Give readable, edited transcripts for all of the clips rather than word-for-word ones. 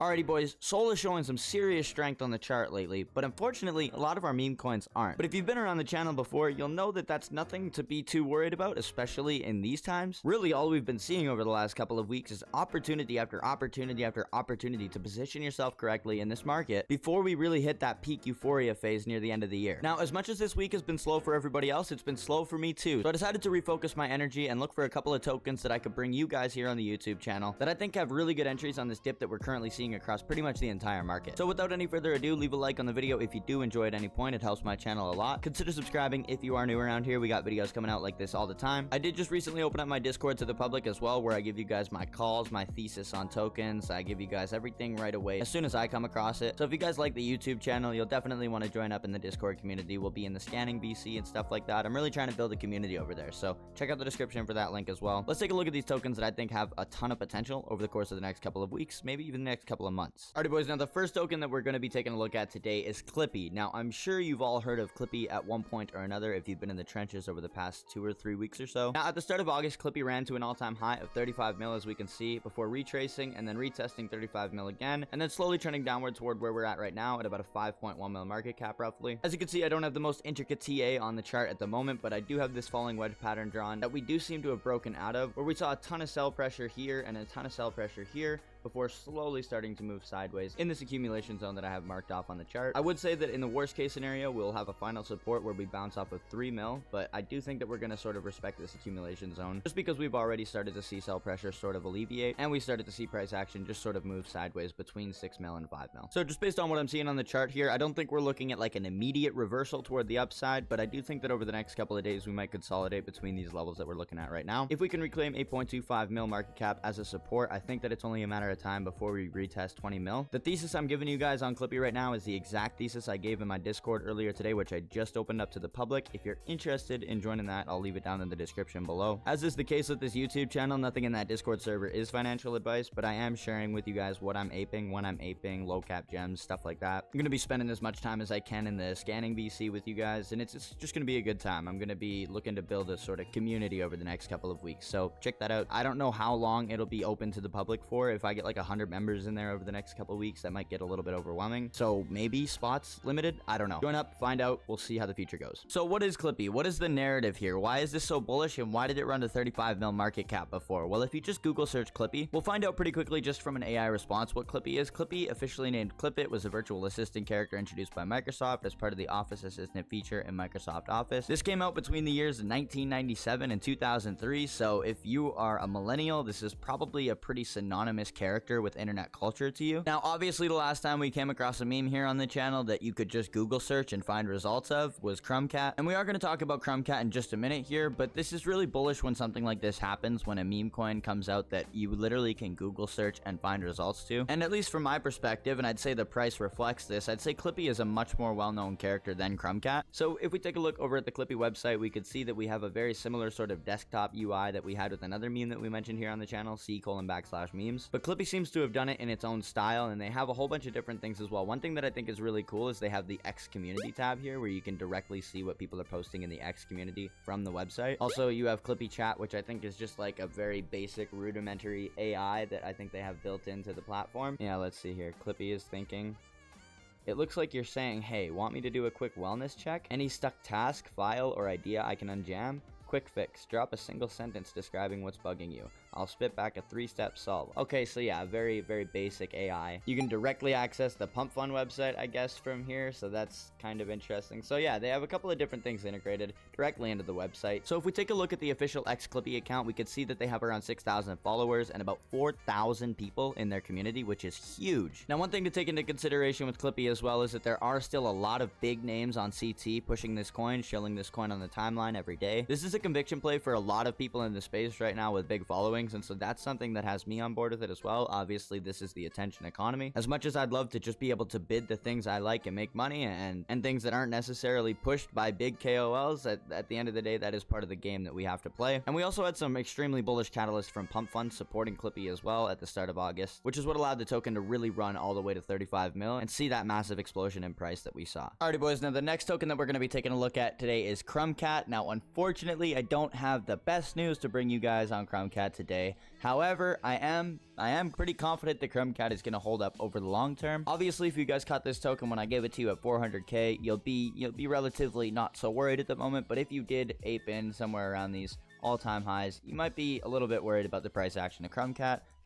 Alrighty boys, Sol is showing some serious strength on the chart lately, but unfortunately, a lot of our meme coins aren't. But if you've been around the channel before, you'll know that that's nothing to be too worried about, especially in these times. Really, all we've been seeing over the last couple of weeks is opportunity after opportunity after opportunity to position yourself correctly in this market before we really hit that peak euphoria phase near the end of the year. Now, as much as this week has been slow for everybody else, it's been slow for me too. So I decided to refocus my energy and look for a couple of tokens that I could bring you guys here on the YouTube channel that I think have really good entries on this dip that we're currently seeing across pretty much the entire market. So without any further ado, leave a like on the video if you do enjoy at any point. It helps my channel a lot. Consider subscribing if you are new around here. We got videos coming out like this all the time. I did just recently open up my Discord to the public as well, where I give you guys my calls, my thesis on tokens. I give you guys everything right away as soon as I come across it. So if you guys like the YouTube channel, you'll definitely want to join up in the Discord community. We'll be in the scanning BC and stuff like that. I'm really trying to build a community over there, so check out the description for that link as well. Let's take a look at these tokens that I think have a ton of potential over the course of the next couple of weeks, maybe even the next couple of months. Alrighty boys, now the first token that we're going to be taking a look at today is Clippy. Now I'm sure you've all heard of Clippy at one point or another if you've been in the trenches over the past 2 or 3 weeks or so. Now at the start of August, Clippy ran to an all-time high of 35 mil, as we can see, before retracing and then retesting 35 mil again, and then slowly trending downward toward where we're at right now at about a 5.1 mil market cap roughly. As you can see, I don't have the most intricate TA on the chart at the moment, but I do have this falling wedge pattern drawn that we do seem to have broken out of, where we saw a ton of sell pressure here and a ton of sell pressure here before slowly starting to move sideways in this accumulation zone that I have marked off on the chart. I would say that in the worst case scenario, we'll have a final support where we bounce off of 3 mil, but I do think that we're going to sort of respect this accumulation zone just because we've already started to see sell pressure sort of alleviate, and we started to see price action just sort of move sideways between 6 mil and 5 mil. So just based on what I'm seeing on the chart here, I don't think we're looking at like an immediate reversal toward the upside, but I do think that over the next couple of days, we might consolidate between these levels that we're looking at right now. If we can reclaim 8.25 mil market cap as a support, I think that it's only a matter of time before we retest 20 mil. The thesis I'm giving you guys on Clippy right now is the exact thesis I gave in my Discord earlier today, which I just opened up to the public. If you're interested in joining that, I'll leave it down in the description below. As is the case with this YouTube channel, nothing in that Discord server is financial advice, but I am sharing with you guys what I'm aping, when I'm aping, Lowcap gems, stuff like that. I'm going to be spending as much time as I can in the scanning BC with you guys, and it's just going to be a good time. I'm going to be looking to build a sort of community over the next couple of weeks, so check that out. I don't know how long it'll be open to the public for. If I get like 100 members in there over the next couple of weeks, that might get a little bit overwhelming, so maybe spots limited. I don't know. Join up, find out. We'll see how the future goes. So what is Clippy? What is the narrative here? Why is this so bullish, and why did it run to 35 mil market cap before? Well, if you just Google search Clippy, we'll find out pretty quickly just from an AI response what Clippy is. Clippy, officially named Clipit, was a virtual assistant character introduced by Microsoft as part of the Office Assistant feature in Microsoft Office. This came out between the years 1997 and 2003, so if you are a millennial, this is probably a pretty synonymous character with internet culture to you. Now, obviously, the last time we came across a meme here on the channel that you could just Google search and find results of was Crumb, and we are going to talk about Crumb in just a minute here, but this is really bullish when something like this happens, when a meme coin comes out that you literally can Google search and find results to. And at least from my perspective, and I'd say the price reflects this, I'd say Clippy is a much more well-known character than Crumb. So if we take a look over at the Clippy website, we could see that we have a very similar sort of desktop UI that we had with another meme that we mentioned here on the channel, c:\memes. But Clippy seems to have done it in its own style, and they have a whole bunch of different things as well. One thing that I think is really cool is they have the X community tab here, where you can directly see what people are posting in the X community from the website. Also, you have Clippy Chat, which I think is just like a very basic rudimentary AI that I think they have built into the platform. Yeah, let's see here. Clippy is thinking. It looks like you're saying, hey, want me to do a quick wellness check? Any stuck task, file, or idea I can unjam? Quick fix. Drop a single sentence describing what's bugging you. I'll spit back a 3-step solve. Okay, so yeah, very, very basic AI. You can directly access the Pump Fund website, I guess, from here, so that's kind of interesting. So yeah, they have a couple of different things integrated directly into the website. So if we take a look at the official X Clippy account, we could see that they have around 6,000 followers and about 4,000 people in their community, which is huge. Now, one thing to take into consideration with Clippy as well is that there are still a lot of big names on CT pushing this coin, shilling this coin on the timeline every day. This is a conviction play for a lot of people in the space right now with big followings, and so that's something that has me on board with it as well. Obviously, this is the attention economy. As much as I'd love to just be able to bid the things I like and make money, and things that aren't necessarily pushed by big KOLs, at the end of the day, that is part of the game that we have to play. And we also had some extremely bullish catalysts from Pump Fund supporting Clippy as well at the start of August, which is what allowed the token to really run all the way to 35 mil and see that massive explosion in price that we saw. Alrighty boys, now the next token that we're going to be taking a look at today is Crumb. Now unfortunately, Unfortunately, I don't have the best news to bring you guys on Crumb today. However, I am pretty confident the Crumb is going to hold up over the long term. Obviously, if you guys caught this token when I gave it to you at 400k, you'll be relatively not so worried at the moment. But if you did ape in somewhere around these all-time highs, you might be a little bit worried about the price action of Crumb,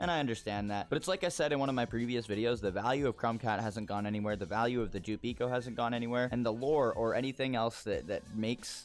and I understand that. But it's like I said in one of my previous videos, the value of Crumb hasn't gone anywhere, the value of the Jupe Eco hasn't gone anywhere, and the lore or anything else that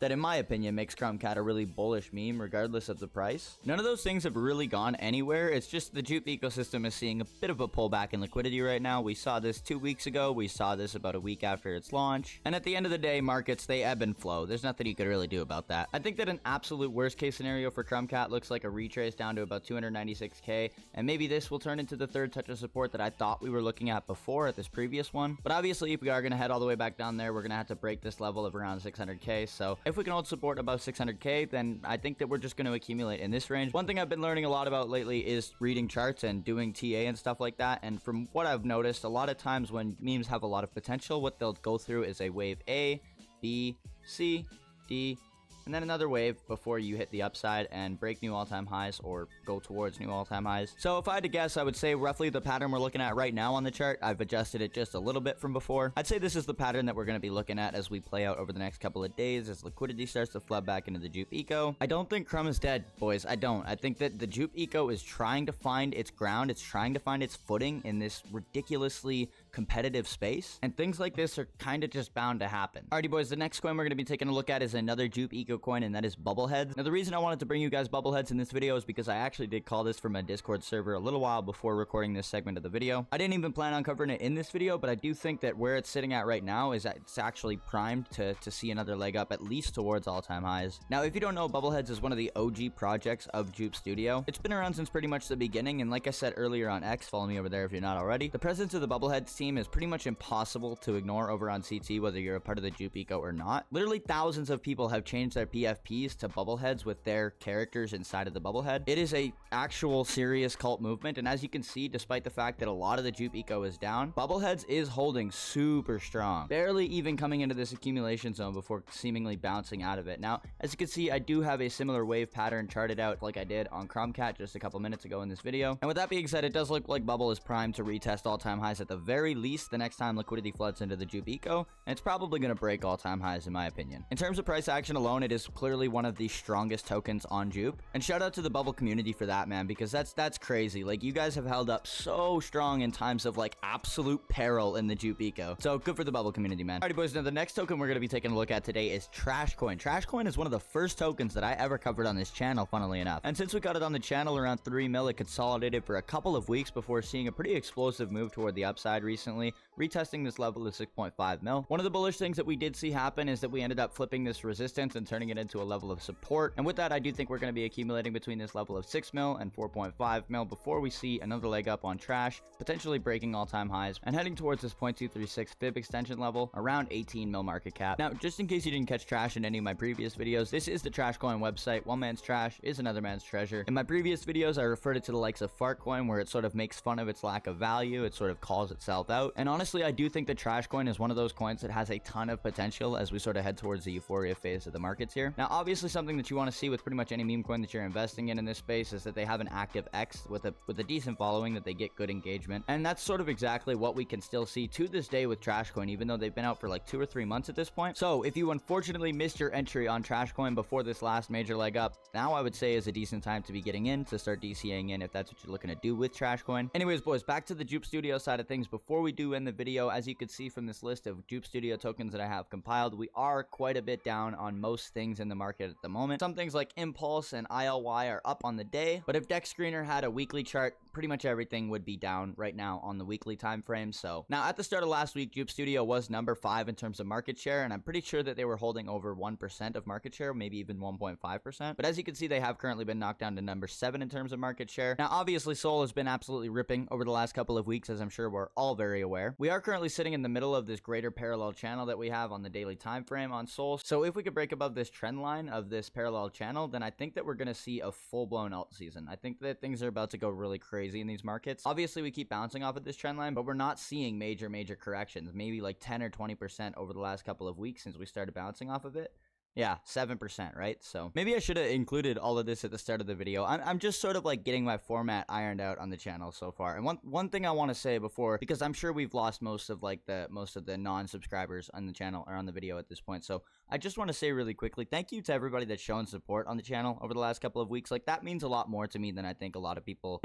in my opinion makes Crumb a really bullish meme regardless of the price. None of those things have really gone anywhere. It's just the Jupe ecosystem is seeing a bit of a pullback in liquidity right now. We saw this 2 weeks ago, we saw this about a week after its launch, and at the end of the day, markets, they ebb and flow. There's nothing you could really do about that. I think that an absolute worst case scenario for Crumb looks like a retrace down to about 296k, and maybe this will turn into the third touch of support that I thought we were looking at before at this previous one. But obviously, if we are going to head all the way back down there, we're going to have to break this level of around 600k. So if we can hold support above 600k, then I think that we're just going to accumulate in this range. One thing I've been learning a lot about lately is reading charts and doing TA and stuff like that. And from what I've noticed, a lot of times when memes have a lot of potential, what they'll go through is a wave A, B, C, D, and then another wave before you hit the upside and break new all-time highs or go towards new all-time highs. So if I had to guess, I would say roughly the pattern we're looking at right now on the chart. I've adjusted it just a little bit from before. I'd say this is the pattern that we're going to be looking at as we play out over the next couple of days as liquidity starts to flood back into the Jupe Eco. I don't think Crumb is dead, boys. I don't. I think that the Jupe Eco is trying to find its ground. It's trying to find its footing in this ridiculously competitive space, and things like this are kind of just bound to happen. Alrighty, boys, the next coin we're going to be taking a look at is another Jupe Eco coin, and that is Bubbleheads. Now, the reason I wanted to bring you guys Bubbleheads in this video is because I actually did call this from a Discord server a little while before recording this segment of the video. I didn't even plan on covering it in this video, but I do think that where it's sitting at right now is that it's actually primed to see another leg up, at least towards all-time highs. Now, if you don't know, Bubbleheads is one of the OG projects of Jupe Studio. It's been around since pretty much the beginning, and like I said earlier on X, follow me over there if you're not already, the presence of the Bubbleheads team is pretty much impossible to ignore over on CT, whether you're a part of the Jupe Eco or not. Literally thousands of people have changed their PFPs to Bubbleheads with their characters inside of the Bubblehead. It is a actual serious cult movement, and as you can see, despite the fact that a lot of the Jupe Eco is down, Bubbleheads is holding super strong, barely even coming into this accumulation zone before seemingly bouncing out of it. Now, as you can see, I do have a similar wave pattern charted out like I did on Crumb just a couple minutes ago in this video, and with that being said, it does look like Bubble is primed to retest all-time highs at the very least the next time liquidity floods into the Jupe Eco, and it's probably going to break all-time highs in my opinion. In terms of price action alone, it is clearly one of the strongest tokens on Jupe, and shout out to the Bubble community for that, man, because that's crazy. Like, you guys have held up so strong in times of like absolute peril in the Jupe Eco, so good for the Bubble community, man. Alrighty, boys, now the next token we're going to be taking a look at today is Trashcoin. Trashcoin is one of the first tokens that I ever covered on this channel, funnily enough, and since we got it on the channel around 3 mil, it consolidated for a couple of weeks before seeing a pretty explosive move toward the upside recently, retesting this level of 6.5 mil. One of the bullish things that we did see happen is that we ended up flipping this resistance and turning it into a level of support, and with that, I do think we're going to be accumulating between this level of 6 mil and 4.5 mil before we see another leg up on Trash, potentially breaking all-time highs and heading towards this 0.236 fib extension level around 18 mil market cap. Now, just in case you didn't catch Trash in any of my previous videos, this is the Trashcoin website. One man's trash is another man's treasure. In my previous videos, I referred it to the likes of Fartcoin, where it sort of makes fun of its lack of value. It sort of calls itself out, and honestly, I do think that Trashcoin is one of those coins that has a ton of potential as we sort of head towards the euphoria phase of the markets here. Now, obviously, something that you want to see with pretty much any meme coin that you're investing in this space is that they have an active X with a decent following, that they get good engagement, and that's sort of exactly what we can still see to this day with Trashcoin, even though they've been out for like 2 or 3 months at this point. So if you unfortunately missed your entry on Trashcoin before this last major leg up, now I would say is a decent time to be getting in, to start DCAing in if that's what you're looking to do with Trashcoin. Anyways, boys, back to the Jupe Studio side of things. Before we do end the video, as you can see from this list of Jupe Studio tokens that I have compiled, we are quite a bit down on most things in the market at the moment. Some things like Impulse and ILY are up on the day, but if Deck Screener had a weekly chart, pretty much everything would be down right now on the weekly time frame. So now at the start of last week, Jupe Studio was number 5 in terms of market share, and I'm pretty sure that they were holding over 1% of market share, maybe even 1.5%. But as you can see, they have currently been knocked down to number 7 in terms of market share. Now, obviously, Sol has been absolutely ripping over the last couple of weeks, as I'm sure we're all very aware. We are currently sitting in the middle of this greater parallel channel that we have on the daily time frame on Sol. So if we could break above this trend line of this parallel channel, then I think that we're going to see a full-blown alt season. I think that things are about to go really crazy in these markets. Obviously, we keep bouncing off of this trend line, but we're not seeing major corrections, maybe like 10 or 20% over the last couple of weeks since we started bouncing off of it. Yeah, 7%, right? So maybe I should have included all of this at the start of the video. I'm just sort of like getting my format ironed out on the channel so far. And one thing I want to say before, because I'm sure we've lost most of the non-subscribers on the channel or on the video at this point. So I just want to say really quickly, thank you to everybody that's shown support on the channel over the last couple of weeks. Like, that means a lot more to me than I think a lot of people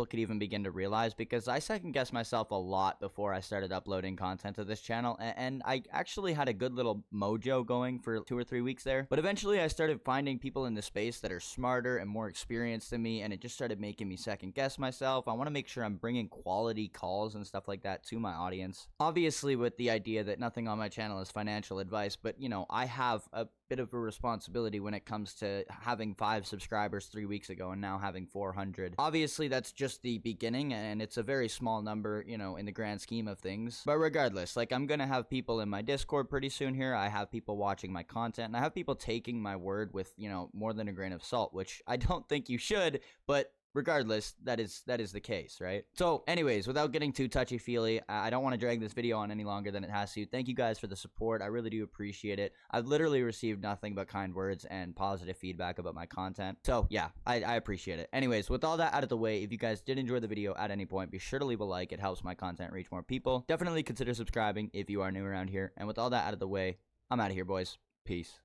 could even begin to realize, because I second guessed myself a lot before I started uploading content to this channel, and I actually had a good little mojo going for 2 or 3 weeks there. But eventually I started finding people in the space that are smarter and more experienced than me, and it just started making me second guess myself. I want to make sure I'm bringing quality calls and stuff like that to my audience. Obviously with the idea that nothing on my channel is financial advice, but you know, I have a bit of a responsibility when it comes to having 5 subscribers 3 weeks ago and now having 400. Obviously that's just the beginning, and it's a very small number, you know, in the grand scheme of things. But regardless, like, I'm gonna have people in my Discord pretty soon here. I have people watching my content, and I have people taking my word with, you know, more than a grain of salt, which I don't think you should, but regardless, that is the case, right? So anyways, without getting too touchy-feely, I don't want to drag this video on any longer than it has to. Thank you guys for the support. I really do appreciate it. I've literally received nothing but kind words and positive feedback about my content. So yeah, I appreciate it. Anyways, with all that out of the way, if you guys did enjoy the video at any point, be sure to leave a like. It helps my content reach more people. Definitely consider subscribing if you are new around here. And with all that out of the way, I'm out of here, boys. Peace.